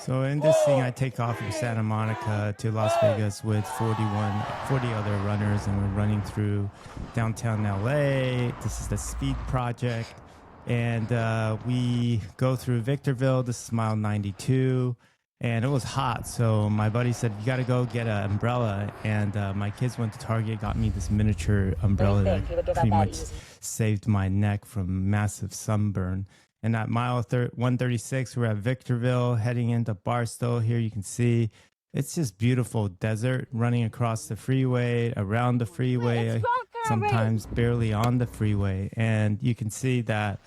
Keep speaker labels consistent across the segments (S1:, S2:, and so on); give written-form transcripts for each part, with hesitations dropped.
S1: So in this thing, I take off from Santa Monica to Las Vegas with 40 other runners, and we're running through downtown LA. This is the Speed Project, and we go through Victorville. This is mile 92, and it was hot. So my buddy said, "You got to go get an umbrella," and my kids went to Target, got me this miniature umbrella that pretty much saved my neck from massive sunburn. And at mile 136, we're at Victorville, heading into Barstow. Here you can see it's just beautiful desert running across the freeway, around the freeway, sometimes barely on the freeway. And you can see that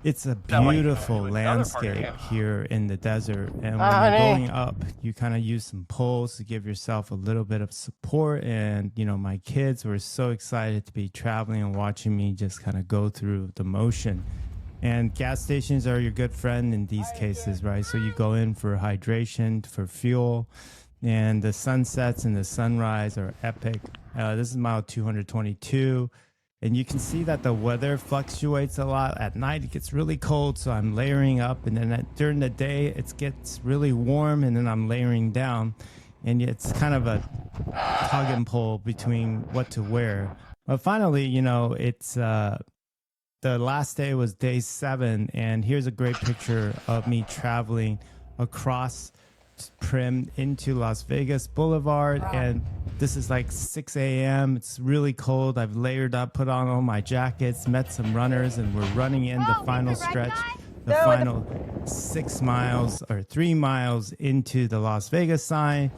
S1: it's a beautiful landscape here in the desert. And when you're going up, you kind of use some poles to give yourself a little bit of support. And, you know, my kids were so excited to be traveling and watching me just kind of go through the motion. And gas stations are your good friend in these cases, right? So you go in for hydration, for fuel, and the sunsets and the sunrise are epic. This is mile 222, and you can see that the weather fluctuates a lot. At night, it gets really cold, so I'm layering up, and then during the day, it gets really warm, and then I'm layering down, and it's kind of a tug and pull between what to wear. But finally, you know, it's... the last day was day 7, and here's a great picture of me traveling across Prim into Las Vegas Boulevard, and this is like 6 a.m. It's really cold. I've layered up, put on all my jackets, met some runners, and we're running in the final stretch, the final 6 miles or 3 miles into the Las Vegas sign.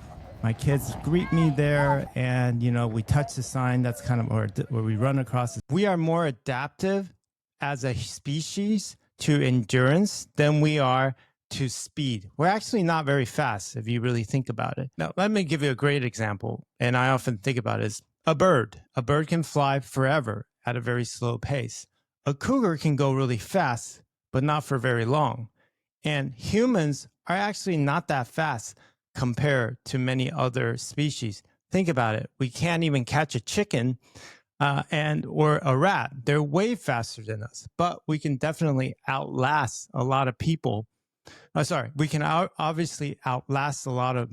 S1: My kids greet me there, and, you know, we touch the sign. That's kind of where we run across it. We are more adaptive as a species to endurance than we are to speed. We're actually not very fast if you really think about it. Now, let me give you a great example, and I often think about it, is a bird. A bird can fly forever at a very slow pace. A cougar can go really fast, but not for very long. And humans are actually not that fast compared to many other species. Think about it. We can't even catch a chicken or a rat. They're way faster than us, but we can definitely outlast a lot of people. We can obviously outlast a lot of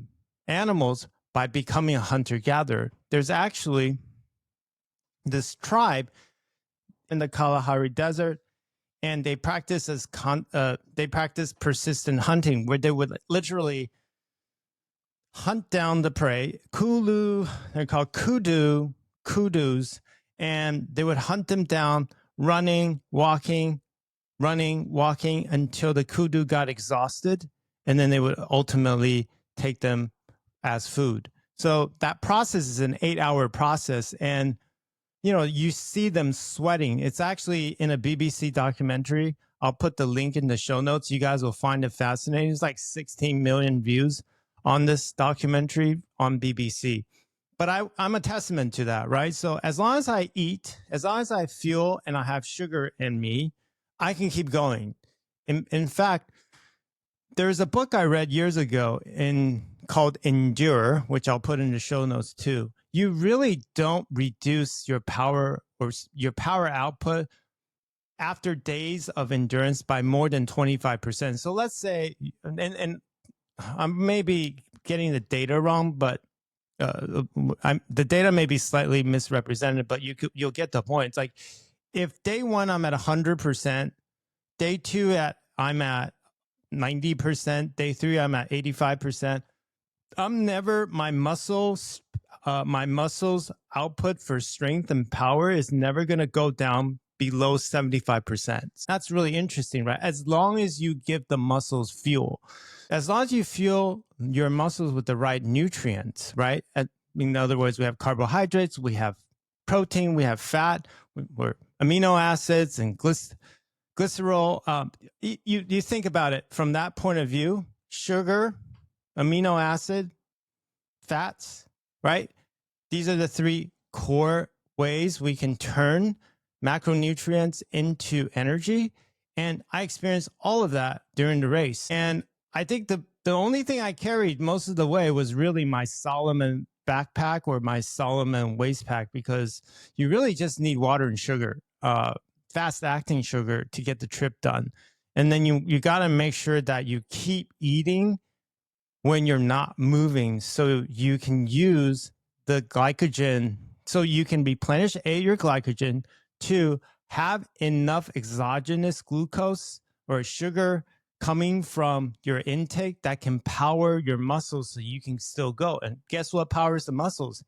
S1: animals by becoming a hunter-gatherer. There's actually this tribe in the Kalahari Desert, and they practice persistent hunting, where they would literally hunt down the prey. They're called kudus, and they would hunt them down, running, walking, until the kudu got exhausted, and then they would ultimately take them as food. So that process is an 8-hour process, and you know, you see them sweating. It's actually in a BBC documentary. I'll put the link in the show notes. You guys will find it fascinating. It's like 16 million views on this documentary on BBC. But I'm a testament to that, right? So as long as I eat, as long as I fuel and I have sugar in me, I can keep going. In fact, there's a book I read years ago called Endure, which I'll put in the show notes too. You really don't reduce your power or your power output after days of endurance by more than 25%. So let's say, and I'm maybe getting the data wrong, but the data may be slightly misrepresented, but you'll get the point. It's like, if day 1 I'm at 100%, day 2 I'm at 90%, day 3 I'm at 85%. My muscles output for strength and power is never going to go down below 75%. That's really interesting, right? As long as you give the muscles fuel, as long as you fuel your muscles with the right nutrients, right? In other words, we have carbohydrates, we have protein, we have fat, we're amino acids and glycerol. You think about it from that point of view: sugar, amino acid, fats, right? These are the 3 core ways we can turn macronutrients into energy. And I experienced all of that during the race. And I think the only thing I carried most of the way was really my Solomon backpack or my Solomon waist pack, because you really just need water and sugar, fast acting sugar, to get the trip done. And then you got to make sure that you keep eating when you're not moving, so you can use the glycogen, so you can replenish your glycogen, to have enough exogenous glucose or sugar coming from your intake that can power your muscles so you can still go. And guess what powers the muscles?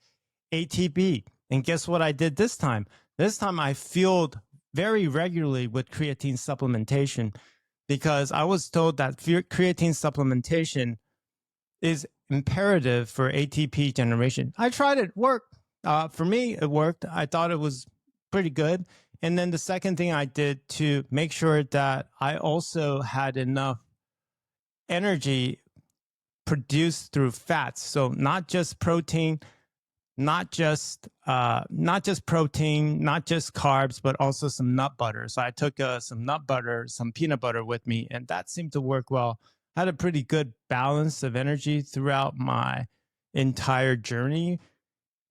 S1: ATP. And guess what I did this time? This time I fueled very regularly with creatine supplementation, because I was told that creatine supplementation is imperative for ATP generation. I tried it, worked. For me, it worked. I thought it was pretty good. And then the second thing I did to make sure that I also had enough energy produced through fats. So not just protein, not just protein, not just carbs, but also some nut butter. So I took some nut butter, some peanut butter with me, and that seemed to work well. I had a pretty good balance of energy throughout my entire journey,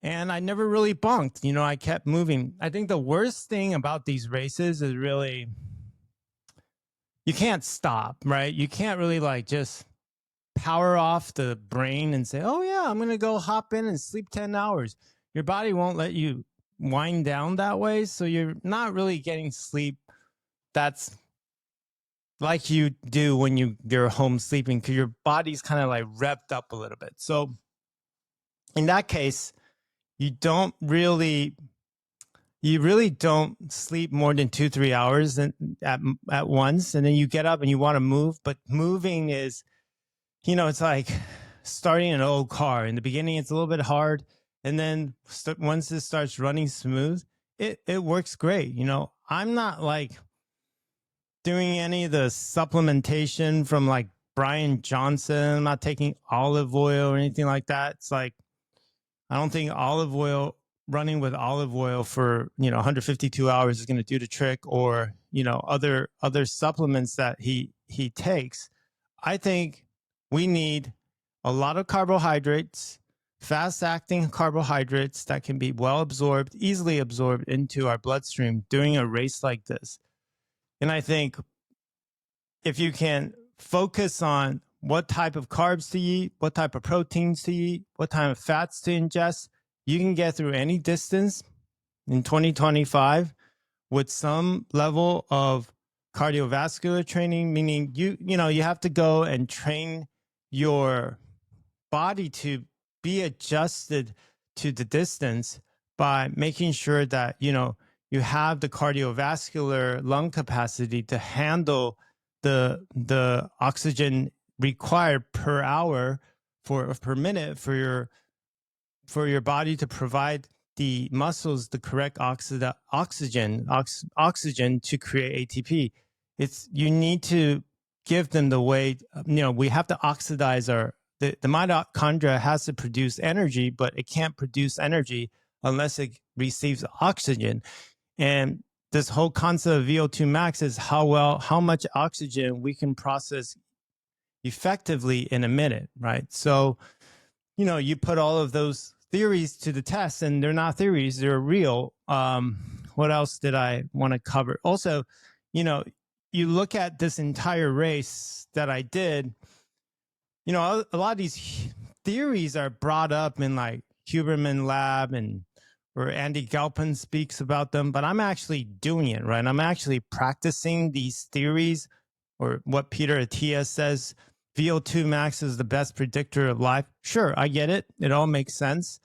S1: and I never really bunked. I kept moving. I think the worst thing about these races is really you can't stop, right? You can't really just power off the brain and say, oh yeah, I'm going to go hop in and sleep 10 hours. Your body won't let you wind down that way. So you're not really getting sleep that's like you do when you're home sleeping, because your body's kind of revved up a little bit. So in that case, you really don't sleep more than 2-3 hours at once. And then you get up and you want to move, but moving is, it's like starting an old car. In the beginning, it's a little bit hard. And then once it starts running smooth, it works great. I'm not doing any of the supplementation from Brian Johnson. I'm not taking olive oil or anything like that. It's I don't think running with olive oil for, 152 hours is going to do the trick, or, other supplements that he takes. I think we need a lot of carbohydrates, fast-acting carbohydrates that can be well absorbed, easily absorbed into our bloodstream during a race like this. And I think if you can focus on what type of carbs to eat, what type of proteins to eat, what type of fats to ingest, you can get through any distance in 2025 with some level of cardiovascular training, meaning you have to go and train your body to be adjusted to the distance by making sure that you have the cardiovascular lung capacity to handle the oxygen required per hour per minute for your body to provide the muscles the correct oxygen to create ATP. You need to give them the way, we have to oxidize the mitochondria has to produce energy, but it can't produce energy unless it receives oxygen. And this whole concept of VO2 max is how much oxygen we can process effectively in a minute, right? So, you put all of those theories to the test, and they're not theories, they're real. What else did I want to cover? Also, you look at this entire race that I did, a lot of these theories are brought up in Huberman Lab or Andy Galpin speaks about them, but I'm actually doing it, right? I'm actually practicing these theories, or what Peter Attia says, VO2 max is the best predictor of life. Sure, I get it. It all makes sense.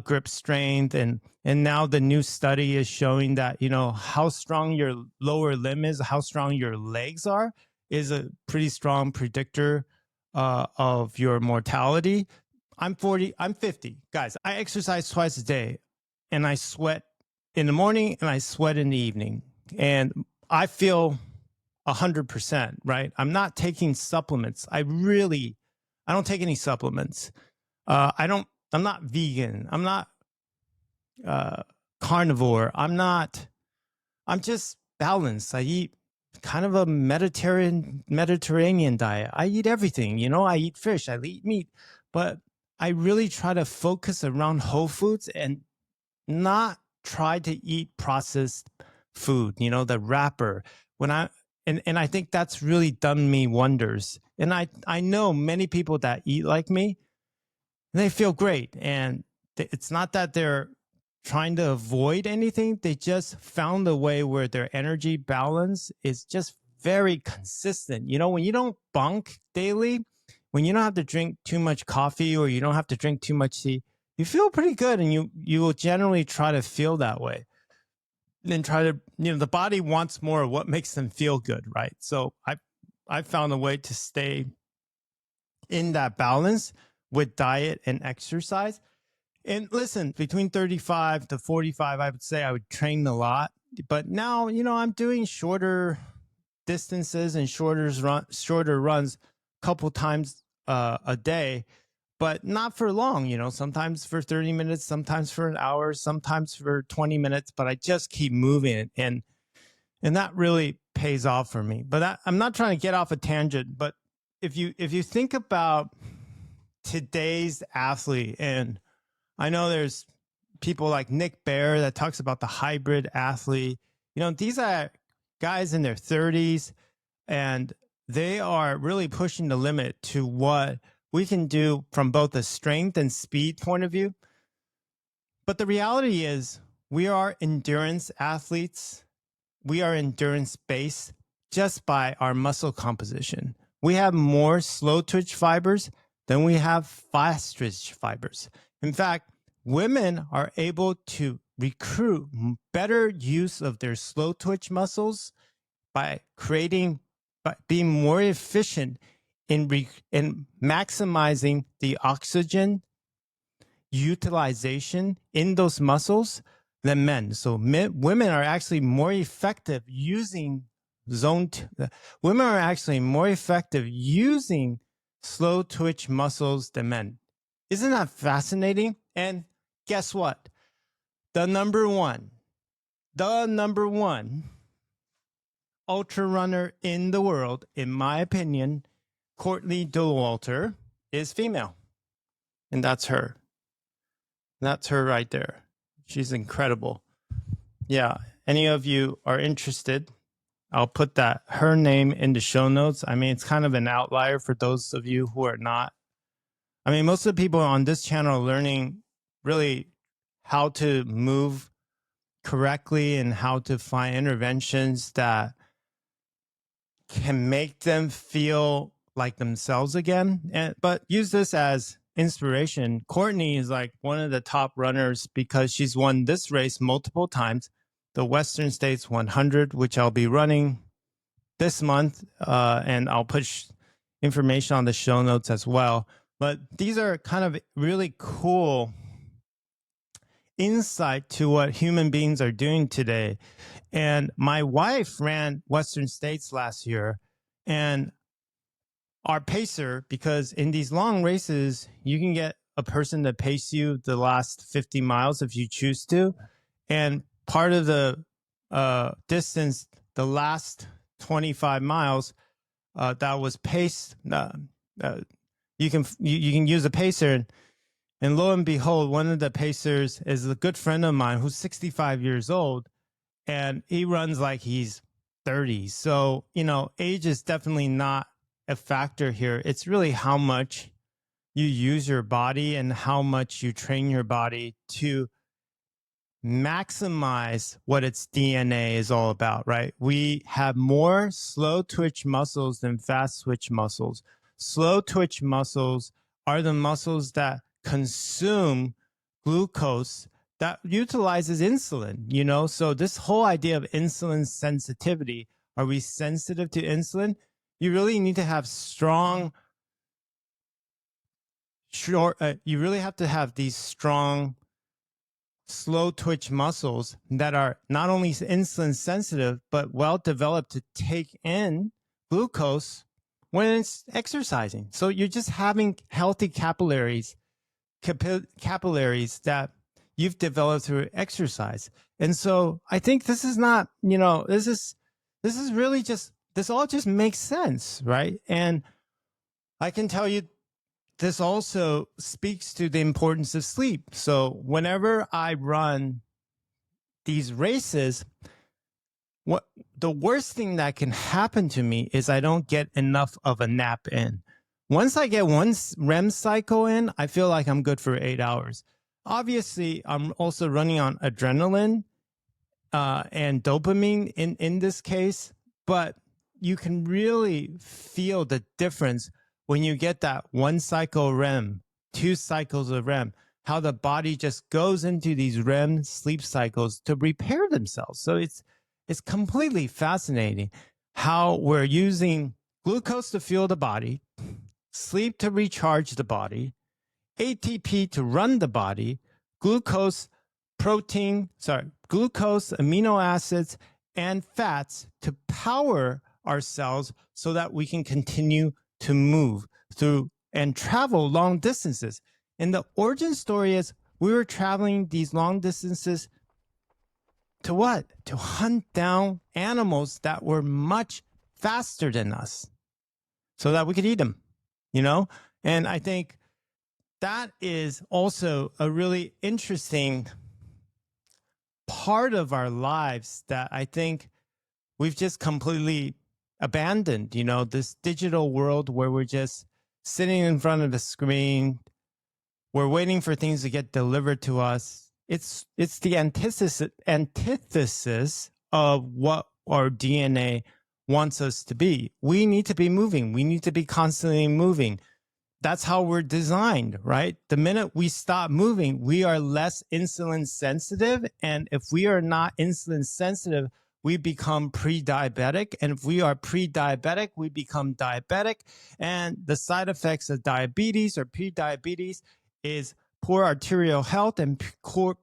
S1: Grip strength, and now the new study is showing that, how strong your lower limb is, how strong your legs are, is a pretty strong predictor of your mortality. I'm 50. Guys, I exercise twice a day, and I sweat in the morning and I sweat in the evening, and I feel 100%, right? I'm not taking supplements. I don't take any supplements. I'm not vegan. I'm not carnivore. I'm just balanced. I eat kind of a Mediterranean diet. I eat everything, I eat fish, I eat meat, but I really try to focus around whole foods and not try to eat processed food, the wrapper. And I think that's really done me wonders. And I know many people that eat like me, and they feel great. And it's not that they're trying to avoid anything. They just found a way where their energy balance is just very consistent. You know, when you don't bunk daily, when you don't have to drink too much coffee or you don't have to drink too much tea, you feel pretty good, and you will generally try to feel that way. And try to, the body wants more of what makes them feel good, right? So I found a way to stay in that balance with diet and exercise. And listen, between 35 to 45, I would say I would train a lot. But now, I'm doing shorter distances and shorter runs a couple times a day, but not for long, sometimes for 30 minutes, sometimes for an hour, sometimes for 20 minutes, but I just keep moving, and that really pays off for me. But I'm not trying to get off a tangent, but if you think about today's athlete, and I know there's people like Nick Bear that talks about the hybrid athlete, these are guys in their 30s, and they are really pushing the limit to what we can do from both a strength and speed point of view. But the reality is we are endurance athletes. We are endurance based just by our muscle composition. We have more slow twitch fibers than we have fast twitch fibers. In fact, women are able to recruit better use of their slow twitch muscles by being more efficient in maximizing the oxygen utilization in those muscles than men. So women are actually more effective using women are actually more effective using slow twitch muscles than men. Isn't that fascinating? And guess what? The number one ultra runner in the world, in my opinion, Courtney Dauwalter, is female. And that's her. That's her right there. She's incredible. Yeah. Any of you are interested, I'll put her name in the show notes. I mean, it's kind of an outlier for those of you who are not. I mean, most of the people on this channel are learning really how to move correctly and how to find interventions that can make them feel like themselves again. But use this as inspiration. Courtney is like one of the top runners because she's won this race multiple times, the Western States 100, which I'll be running this month, and I'll push information on the show notes as well. But these are kind of really cool insight to what human beings are doing today. And my wife ran Western States last year, and our pacer, because in these long races, you can get a person to pace you the last 50 miles if you choose to. And part of the distance, the last 25 miles, that was paced. You can use a pacer. And lo and behold, one of the pacers is a good friend of mine who's 65 years old, and he runs like he's 30. So, age is definitely not a factor here. It's really how much you use your body and how much you train your body to maximize what its DNA is all about, right? We have more slow twitch muscles than fast twitch muscles. Slow twitch muscles are the muscles that consume glucose that utilizes insulin, so this whole idea of insulin sensitivity, are we sensitive to insulin? You really need to have you really have to have these strong slow twitch muscles that are not only insulin sensitive, but well developed to take in glucose when it's exercising. So you're just having healthy capillaries that you've developed through exercise. And so I think this is not, this is really just, this all just makes sense, right? And I can tell you, this also speaks to the importance of sleep. So whenever I run these races, what the worst thing that can happen to me is I don't get enough of a nap in. Once I get one REM cycle in, I feel like I'm good for 8 hours. Obviously, I'm also running on adrenaline and dopamine in this case, but you can really feel the difference when you get that one cycle REM, 2 cycles of REM, how the body just goes into these REM sleep cycles to repair themselves. So it's completely fascinating how we're using glucose to fuel the body, sleep to recharge the body, ATP to run the body, glucose, amino acids, and fats to power our cells so that we can continue to move through and travel long distances. And the origin story is we were traveling these long distances to what? To hunt down animals that were much faster than us so that we could eat them, you know? And I think that is also a really interesting part of our lives that I think we've just completely abandoned, you know, this digital world where we're just sitting in front of a screen. We're waiting for things to get delivered to us. It's the antithesis of what our DNA wants us to be. We need to be moving. We need to be constantly moving. That's how we're designed, right? The minute we stop moving, we are less insulin sensitive. And if we are not insulin sensitive, we become pre-diabetic. And if we are pre-diabetic, we become diabetic. And the side effects of diabetes or pre-diabetes is poor arterial health and poor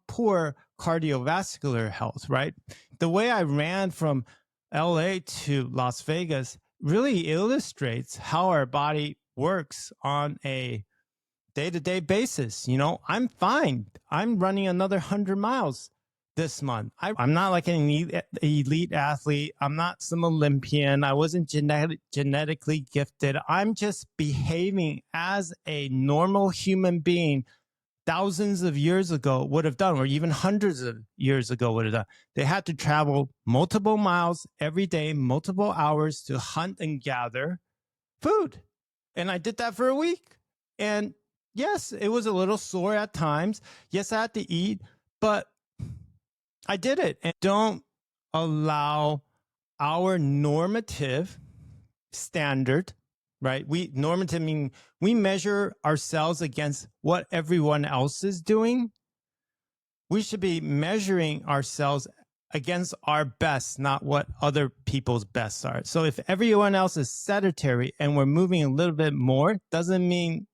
S1: cardiovascular health, right? The way I ran from LA to Las Vegas really illustrates how our body works on a day-to-day basis. You know, I'm fine. I'm running another 100 miles this month. I'm not like an elite athlete. I'm not some Olympian. I wasn't genetically gifted. I'm just behaving as a normal human being thousands of years ago would have done, or even hundreds of years ago would have done. They had to travel multiple miles every day, multiple hours to hunt and gather food. And I did that for a week. And yes, it was a little sore at times. Yes, I had to eat, but I did it. And don't allow our normative standard, right? Normative meaning we measure ourselves against what everyone else is doing. We should be measuring ourselves against our best, not what other people's bests are. So if everyone else is sedentary and we're moving a little bit more, doesn't mean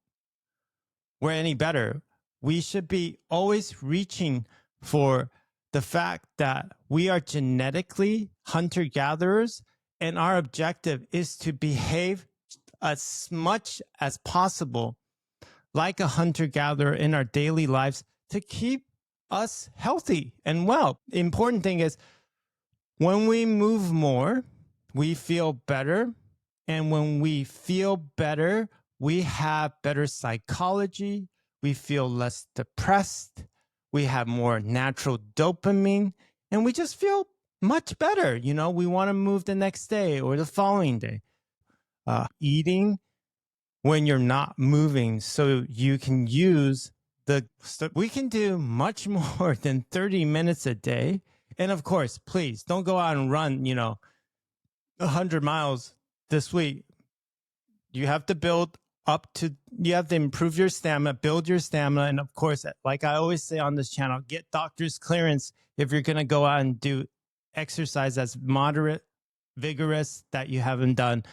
S1: we're any better. We should be always reaching for the fact that we are genetically hunter-gatherers, and our objective is to behave as much as possible like a hunter-gatherer in our daily lives to keep us healthy and well. The important thing is when we move more, we feel better. And when we feel better, we have better psychology. We feel less depressed. We have more natural dopamine, and we just feel much better. You know, we want to move the next day or the following day. Eating when you're not moving, so you can use we can do much more than 30 minutes a day. And of course, please don't go out and run, 100 miles this week. You have to you have to improve your stamina, build your stamina. And of course, like I always say on this channel, get doctor's clearance if you're going to go out and do exercise that's moderate, vigorous, that you haven't done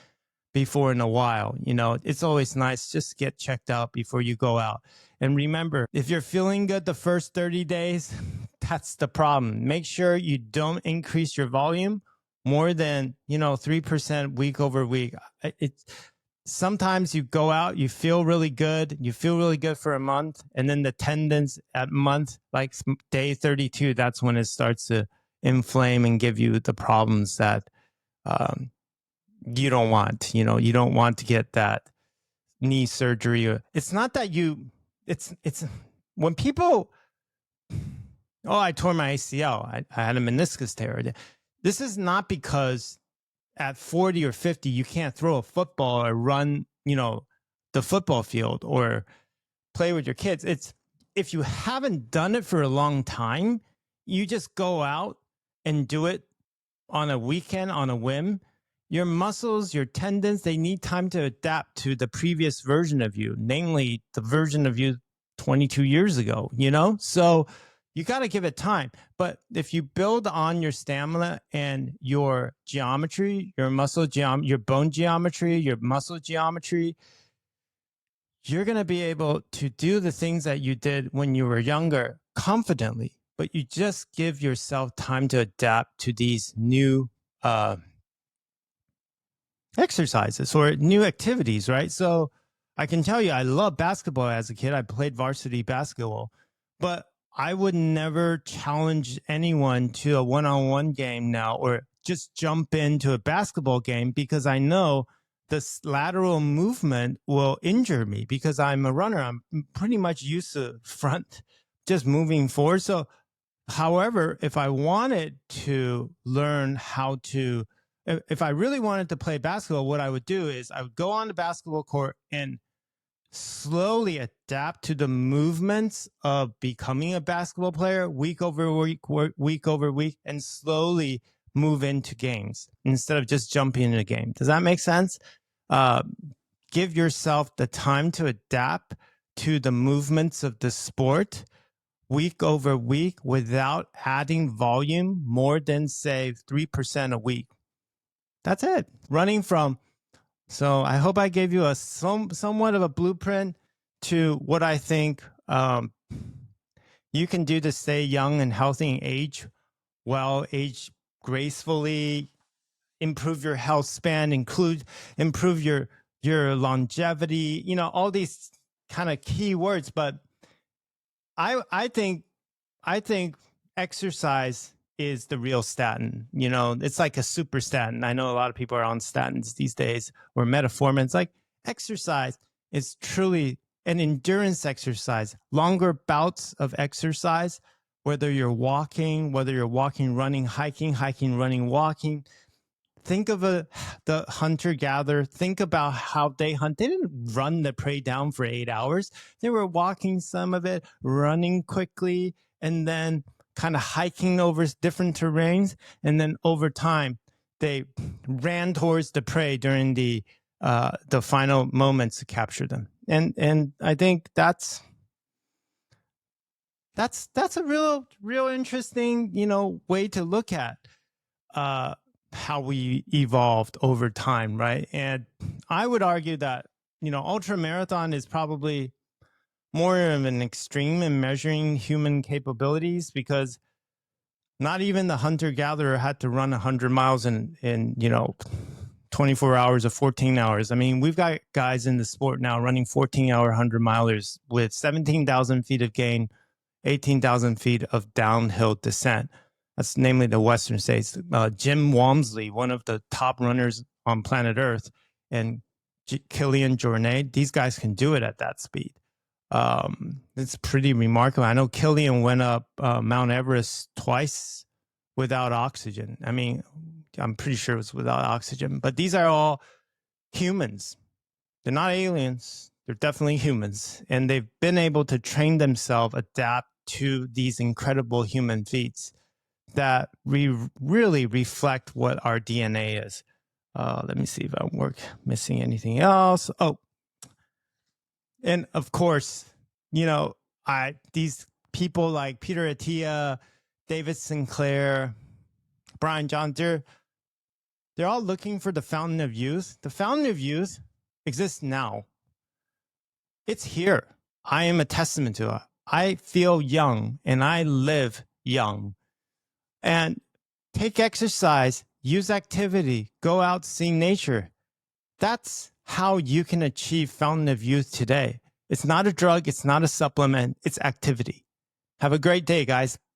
S1: before in a while. It's always nice just to get checked out before you go out. And remember, if you're feeling good the first 30 days, that's the problem. Make sure you don't increase your volume more than, 3% week over week. Sometimes you go out, you feel really good for a month, and then the tendons at month, like day 32, that's when it starts to inflame and give you the problems that you don't want. You don't want to get that knee surgery. It's not that it's when people, I tore my ACL. I had a meniscus tear. This is not because at 40 or 50, you can't throw a football or run, the football field or play with your kids. It's if you haven't done it for a long time, you just go out and do it on a weekend, on a whim. Your muscles, your tendons, they need time to adapt to the previous version of you, namely the version of you 22 years ago, So you got to give it time. But if you build on your stamina and your geometry, your muscle geometry, your bone geometry, your muscle geometry, you're going to be able to do the things that you did when you were younger confidently, but you just give yourself time to adapt to these new exercises or new activities, right? So I can tell you, I love basketball as a kid. I played varsity basketball, but I would never challenge anyone to a one-on-one game now or just jump into a basketball game because I know this lateral movement will injure me because I'm a runner. I'm pretty much used to front, just moving forward. So, however, if I wanted to learn how to, if I really wanted to play basketball, what I would do is I would go on the basketball court and slowly adapt to the movements of becoming a basketball player week over week, and slowly move into games instead of just jumping into a game. Does that make sense? Give yourself the time to adapt to the movements of the sport week over week without adding volume more than, say, 3% a week. That's it. So I hope I gave you a somewhat of a blueprint to what I think you can do to stay young and healthy and age gracefully, improve your health span, improve your longevity, all these kind of key words. But I think exercise is the real statin. It's like a super statin. I know a lot of people are on statins these days or metformin. It's like exercise is truly an endurance exercise, longer bouts of exercise, whether you're walking, running, hiking, running, walking. Think of the hunter-gatherer. Think about how they hunt. They didn't run the prey down for 8 hours. They were walking some of it, running quickly, and then kind of hiking over different terrains. And then over time, they ran towards the prey during the final moments to capture them. And I think that's a real interesting, way to look at how we evolved over time, right? And I would argue that, ultramarathon is probably more of an extreme in measuring human capabilities because not even the hunter-gatherer had to run 100 miles in 24 hours or 14 hours. I mean, we've got guys in the sport now running 14-hour 100-milers with 17,000 feet of gain, 18,000 feet of downhill descent. That's namely the Western states. Jim Walmsley, one of the top runners on planet Earth, and Kilian Jornet, these guys can do it at that speed. It's pretty remarkable. I know Kilian went up Mount Everest twice without oxygen. I mean, I'm pretty sure it was without oxygen, but these are all humans. They're not aliens. They're definitely humans. And they've been able to train themselves, adapt to these incredible human feats that really reflect what our DNA is. Let me see if I'm missing anything else. Oh, and of course, these people like Peter Attia, David Sinclair, Brian John, they're all looking for the fountain of youth. The fountain of youth exists now. It's here. I am a testament to it. I feel young and I live young. And take exercise, use activity, go out, see nature. That's how you can achieve fountain of youth today. It's not a drug. It's not a supplement. It's activity. Have a great day, guys. Bye.